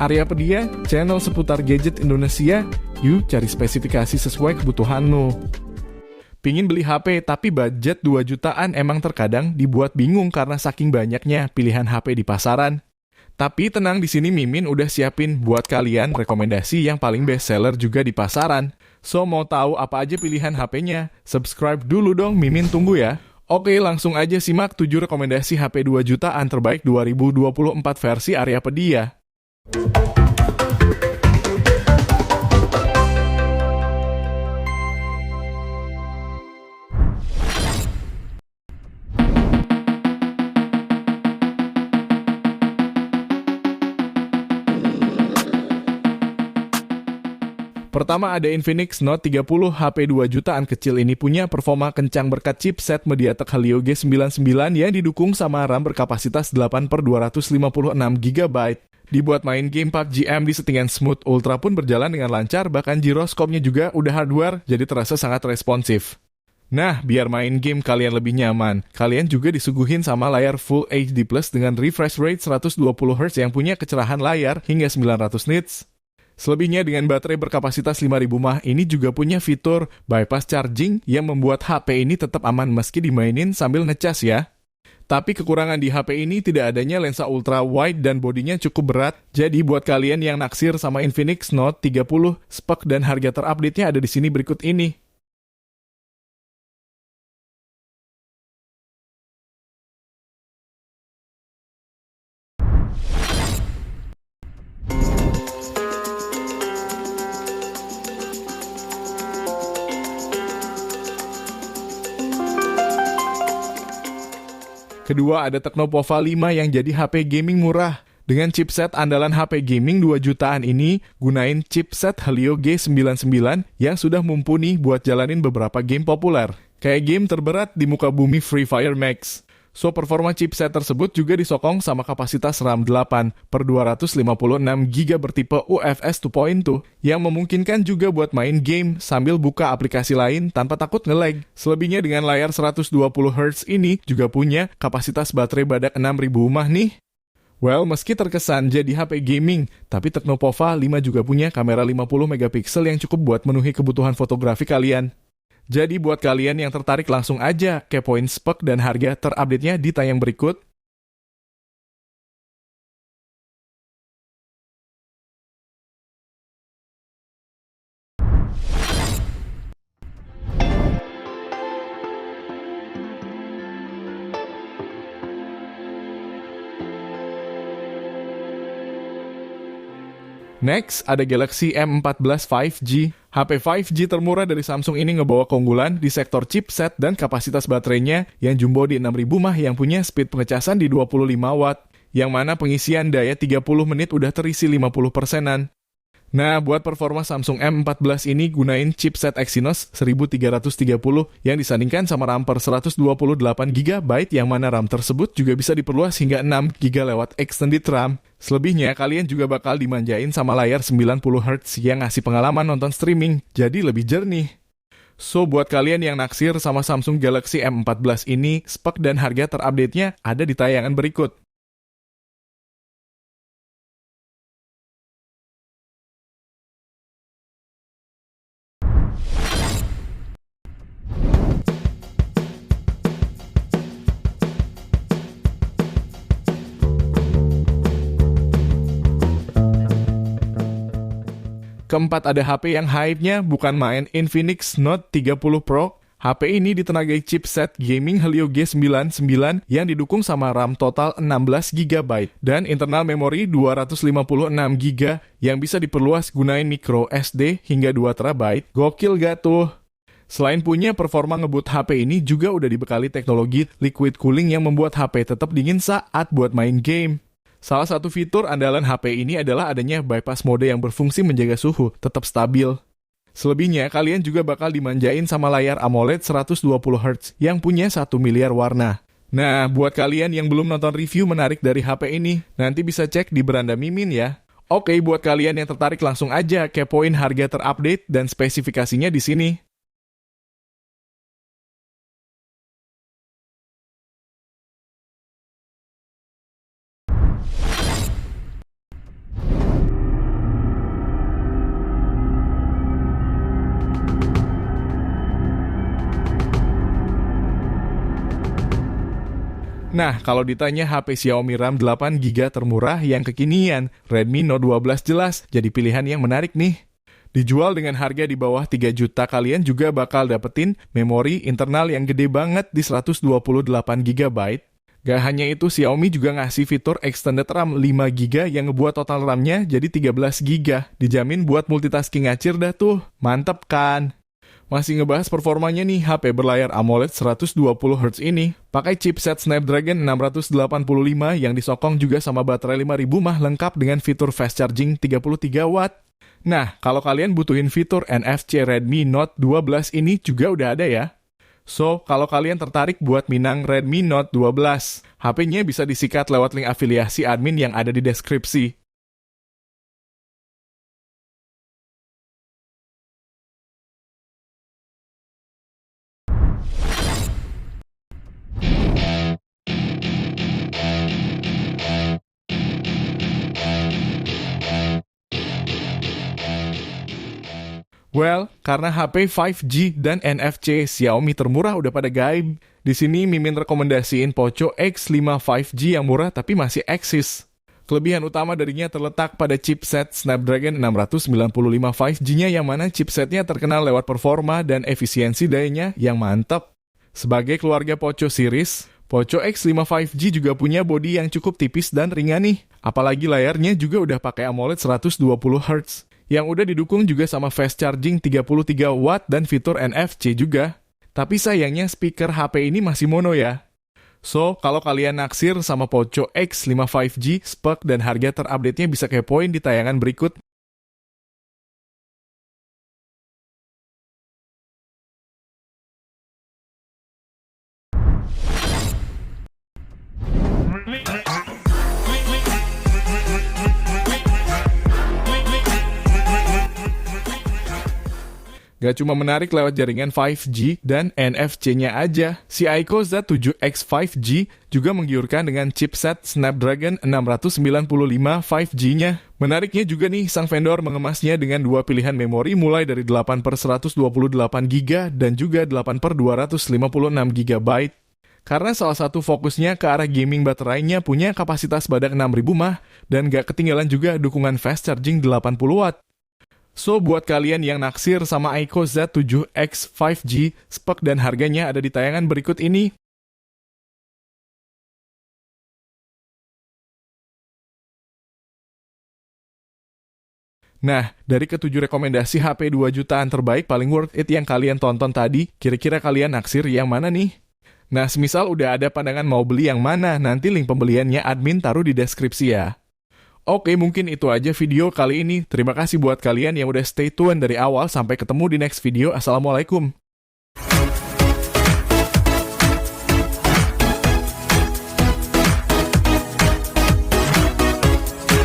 Aryapedia, channel seputar gadget Indonesia. Yuk cari spesifikasi sesuai kebutuhanmu. Pingin beli HP tapi budget 2 jutaan emang terkadang dibuat bingung karena saking banyaknya pilihan HP di pasaran. Tapi tenang, di sini Mimin udah siapin buat kalian rekomendasi yang paling best seller juga di pasaran. So mau tahu apa aja pilihan HP-nya? Subscribe dulu dong, Mimin tunggu ya. Oke, langsung aja simak 7 rekomendasi HP 2 jutaan terbaik 2024 versi Aryapedia. Pertama ada Infinix Note 30, HP 2 jutaan kecil ini punya performa kencang berkat chipset MediaTek Helio G99 yang didukung sama RAM berkapasitas 8/256 GB. Dibuat main game PUBG M di settingan smooth, Ultra pun berjalan dengan lancar, bahkan giroskopnya juga udah hardware, jadi terasa sangat responsif. Nah, biar main game kalian lebih nyaman, kalian juga disuguhin sama layar Full HD Plus dengan refresh rate 120Hz yang punya kecerahan layar hingga 900 nits. Selebihnya dengan baterai berkapasitas 5000 mAh ini juga punya fitur bypass charging yang membuat HP ini tetap aman meski dimainin sambil ngecas ya. Tapi kekurangan di HP ini tidak adanya lensa ultra wide dan bodinya cukup berat. Jadi buat kalian yang naksir sama Infinix Note 30, spek dan harga terupdate-nya ada di sini berikut ini. Kedua ada Tecnopova 5 yang jadi HP gaming murah. Dengan chipset andalan HP gaming 2 jutaan ini, gunain chipset Helio G99 yang sudah mumpuni buat jalanin beberapa game populer. Kayak game terberat di muka bumi Free Fire Max. So, performa chipset tersebut juga disokong sama kapasitas RAM 8/256 GB bertipe UFS 2.2 yang memungkinkan juga buat main game sambil buka aplikasi lain tanpa takut nge-lag. Selebihnya dengan layar 120Hz ini juga punya kapasitas baterai badak 6000 mAh nih. Well, meski terkesan jadi HP gaming, tapi Tecnopova 5 juga punya kamera 50 megapiksel yang cukup buat memenuhi kebutuhan fotografi kalian. Jadi buat kalian yang tertarik langsung aja kepoin spek dan harga terupdate-nya di tayang berikut. Next, ada Galaxy M14 5G. HP 5G termurah dari Samsung ini ngebawa keunggulan di sektor chipset dan kapasitas baterainya yang jumbo di 6000 mAh yang punya speed pengecasan di 25 watt, yang mana pengisian daya 30 menit udah terisi 50%-an. Nah, buat performa Samsung M14 ini gunain chipset Exynos 1330 yang disandingkan sama RAM per 128GB, yang mana RAM tersebut juga bisa diperluas hingga 6GB lewat extended RAM. Selebihnya, kalian juga bakal dimanjain sama layar 90Hz yang ngasih pengalaman nonton streaming, jadi lebih jernih. So, buat kalian yang naksir sama Samsung Galaxy M14 ini, spek dan harga terupdate-nya ada di tayangan berikut. Keempat ada HP yang hype-nya bukan main, Infinix Note 30 Pro. HP ini ditenagai chipset gaming Helio G99 yang didukung sama RAM total 16GB dan internal memori 256GB yang bisa diperluas gunain micro SD hingga 2TB. Gokil gak tuh? Selain punya performa ngebut, HP ini juga udah dibekali teknologi liquid cooling yang membuat HP tetap dingin saat buat main game. Salah satu fitur andalan HP ini adalah adanya bypass mode yang berfungsi menjaga suhu tetap stabil. Selebihnya, kalian juga bakal dimanjain sama layar AMOLED 120Hz yang punya 1 miliar warna. Nah, buat kalian yang belum nonton review menarik dari HP ini, nanti bisa cek di beranda Mimin ya. Oke, buat kalian yang tertarik langsung aja kepoin harga terupdate dan spesifikasinya di sini. Nah, kalau ditanya HP Xiaomi RAM 8GB termurah yang kekinian, Redmi Note 12 jelas jadi pilihan yang menarik nih. Dijual dengan harga di bawah 3 juta, kalian juga bakal dapetin memori internal yang gede banget di 128GB. Gak hanya itu, Xiaomi juga ngasih fitur extended RAM 5GB yang ngebuat total RAM-nya jadi 13GB. Dijamin buat multitasking ngacir dah tuh. Mantep kan? Masih ngebahas performanya nih, HP berlayar AMOLED 120Hz ini pakai chipset Snapdragon 685 yang disokong juga sama baterai 5000 mAh lengkap dengan fitur fast charging 33W. Nah, kalau kalian butuhin fitur NFC Redmi Note 12 ini juga udah ada ya. So, kalau kalian tertarik buat minang Redmi Note 12, HP-nya bisa disikat lewat link afiliasi admin yang ada di deskripsi. Well, karena HP 5G dan NFC Xiaomi termurah udah pada gaib. Di sini Mimin rekomendasiin Poco X5 5G yang murah tapi masih eksis. Kelebihan utama darinya terletak pada chipset Snapdragon 695 5G-nya yang mana chipsetnya terkenal lewat performa dan efisiensi dayanya yang mantap. Sebagai keluarga Poco series, Poco X5 5G juga punya bodi yang cukup tipis dan ringan nih. Apalagi layarnya juga udah pakai AMOLED 120Hz. Yang udah didukung juga sama fast charging 33W dan fitur NFC juga. Tapi sayangnya speaker HP ini masih mono ya. So, kalau kalian naksir sama Poco X5 5G, spek dan harga terupdate-nya bisa kepoin di tayangan berikut. Gak cuma menarik lewat jaringan 5G dan NFC-nya aja, si Aiko Z7X 5G juga menggiurkan dengan chipset Snapdragon 695 5G-nya. Menariknya juga nih, sang vendor mengemasnya dengan dua pilihan memori mulai dari 8/128GB dan juga 8/256GB. Karena salah satu fokusnya ke arah gaming, baterainya punya kapasitas badak 6000 mAh dan gak ketinggalan juga dukungan fast charging 80W. So, buat kalian yang naksir sama Aiko Z7X 5G, spek dan harganya ada di tayangan berikut ini. Nah, dari ketujuh rekomendasi HP 2 jutaan terbaik paling worth it yang kalian tonton tadi, kira-kira kalian naksir yang mana nih? Nah, semisal udah ada pandangan mau beli yang mana, nanti link pembeliannya admin taruh di deskripsi ya. Oke, mungkin itu aja video kali ini. Terima kasih buat kalian yang udah stay tune dari awal. Sampai ketemu di next video. Assalamualaikum.